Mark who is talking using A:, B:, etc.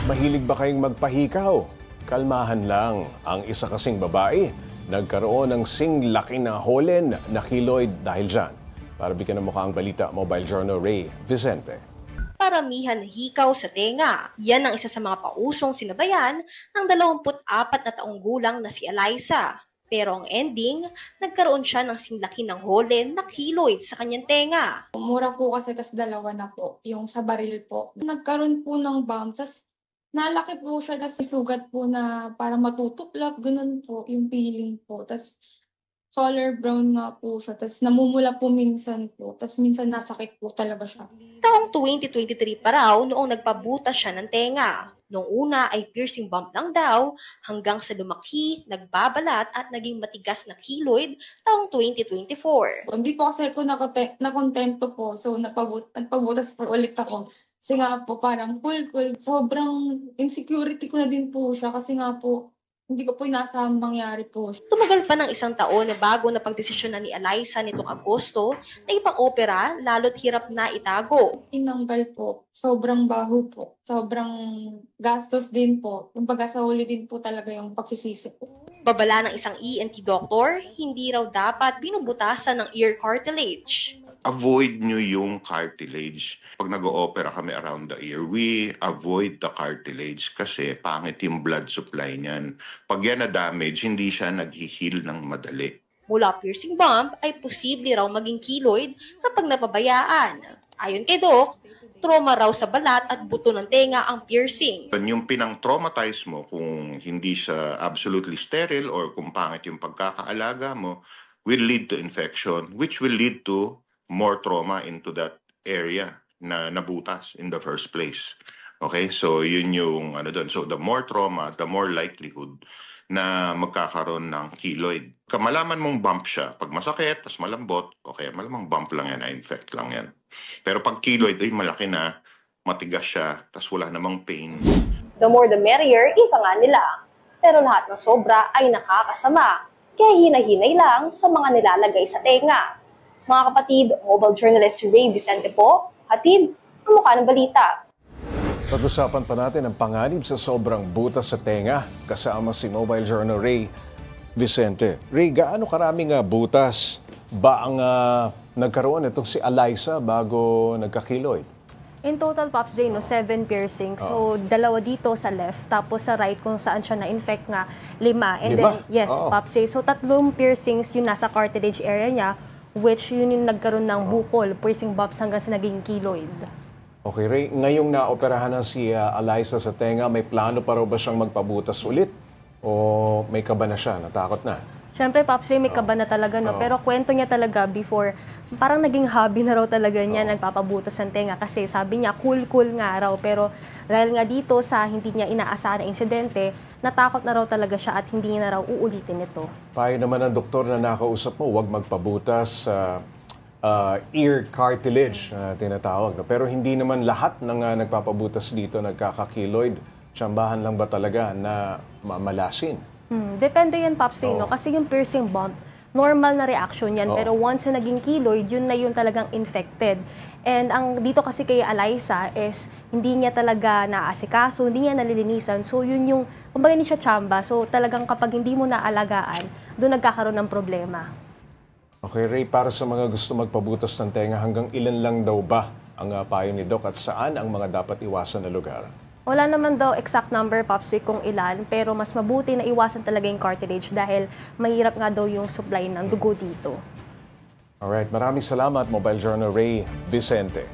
A: Mahilig ba kayong magpahikaw? Kalmahan lang. Ang isa kasing babae, nagkaroon ng singlaki na holen na keloid dahil dyan. Para bigyan ng mukha ang balita, Mobile Journal Ray Vicente.
B: Paramihan hikaw sa tenga. Yan ang isa sa mga pausong sinabayan ng 24 na taong gulang na si Eliza. Pero ang ending, nagkaroon siya ng singlaki ng holen na keloid sa kanyang tenga.
C: Mura po kasi, tas dalawa na po, yung sa baril po. Nagkaroon po ng bump, tas nalaki po siya, tas sugat po na para matutuklap, ganun po yung feeling po. Tas color brown nga po siya, tas namumula po minsan po, tas minsan nasakit po talaga siya.
B: Taong 2023 pa raw noong nagpabutas siya ng tenga. Noong una ay piercing bump lang daw hanggang sa lumaki, nagbabalat at naging matigas na keloid taong 2024.
C: Hindi po kasi ako nakontento po, so nagpabutas po ulit ako. Kasi nga po parang cool. Sobrang insecurity ko na din po siya kasi nga po hindi ko po inaasahang mangyari po.
B: Tumagal pa ng 1 taon na bago na pagdesisyonan ni Eliza nitong Agosto na ipang-opera lalo't hirap na itago.
C: Tinanggal po, sobrang baho po, sobrang gastos din po. Kumbaga sa huli din po talaga yung pagsisisi po.
B: Babala ng isang ENT doctor, hindi raw dapat binubutasan ng ear cartilage.
D: Avoid nyo yung cartilage. Pag nag-o-opera kami around the ear, we avoid the cartilage kasi pangit yung blood supply niyan. Pag yan na-damage, hindi siya nag-heal ng madali.
B: Mula piercing bump ay posible raw maging keloid kapag napabayaan. Ayon kay Doc, trauma raw sa balat at buto ng tenga ang piercing.
D: Yung pinang-traumatize mo, kung hindi siya absolutely sterile or kung pangit yung pagkakaalaga mo, will lead to infection, which will lead to more trauma into that area na nabutas in the first place. Okay? So, yun yung ano doon. So, the more trauma, the more likelihood na magkakaroon ng keloid. Kamalaman mong bump siya, pag masakit, tas malambot, okay, malamang bump lang yan, na-infect lang yan. Pero pag keloid, ay malaki na, matigas siya, tas wala namang pain.
B: The more the merrier, ika nga nila. Pero lahat ng sobra ay nakakasama. Kaya hinay-hinay lang sa mga nilalagay sa tenga. Mga kapatid, mobile journalist Ray Vicente po, hatid ang mukha ng balita.
A: Pag-usapan pa natin ang panganib sa sobrang butas sa tenga kasama si Mobile Journal Ray Vicente. Ray, gaano karaming butas ba ang nagkaroon itong si Eliza bago nagka-keloid?
E: In total, Pops J, 7 piercings. So, 2 dito sa left, tapos sa right kung saan siya na-infect nga, 5. And
A: 5?
E: then, yes, Pops J. So, 3 piercings yung nasa cartilage area niya, which yun yung nagkaroon ng bukol, piercing bumps hanggang sa naging keloid.
A: Okay, Ray, ngayong naoperahan na si Eliza sa tenga, may plano pa raw ba siyang magpabutas ulit? O may kaba na siya? Natakot na?
E: Siyempre, Pops, may kaba na talaga, no? Pero kwento niya talaga before, parang naging hobby na raw talaga niya nagpapabutas ng tenga kasi sabi niya, cool nga raw. Pero dahil nga dito sa hindi niya inaasahan na insidente, natakot na raw talaga siya at hindi niya na raw uulitin ito.
A: Payo naman ng doktor na nakausap mo, huwag magpabutas sa ear cartilage na tinatawag. No? Pero hindi naman lahat ng nagpapabutas dito nagkaka-keloid. Tsambahan lang ba talaga na mamalasin?
E: Depende yan, Pops, no? Kasi yung piercing bump, normal na reaction yan. Pero once na naging keloid, yun na yung talagang infected. And ang dito kasi kay Eliza is hindi niya talaga naasikaso, hindi niya nalilinisan. So yun yung, kumbaga hindi siya tsamba. So talagang kapag hindi mo naalagaan, doon nagkakaroon ng problema.
A: Okay, Ray, para sa mga gusto magpabutas ng tenga, hanggang ilan lang daw ba ang payo ni Doc at saan ang mga dapat iwasan na lugar?
E: Wala naman daw exact number, Pops, kung ilan, pero mas mabuti na iwasan talaga yung cartilage dahil mahirap nga daw yung supply ng dugo dito.
A: Alright, maraming salamat, Mobile Journal Ray Vicente.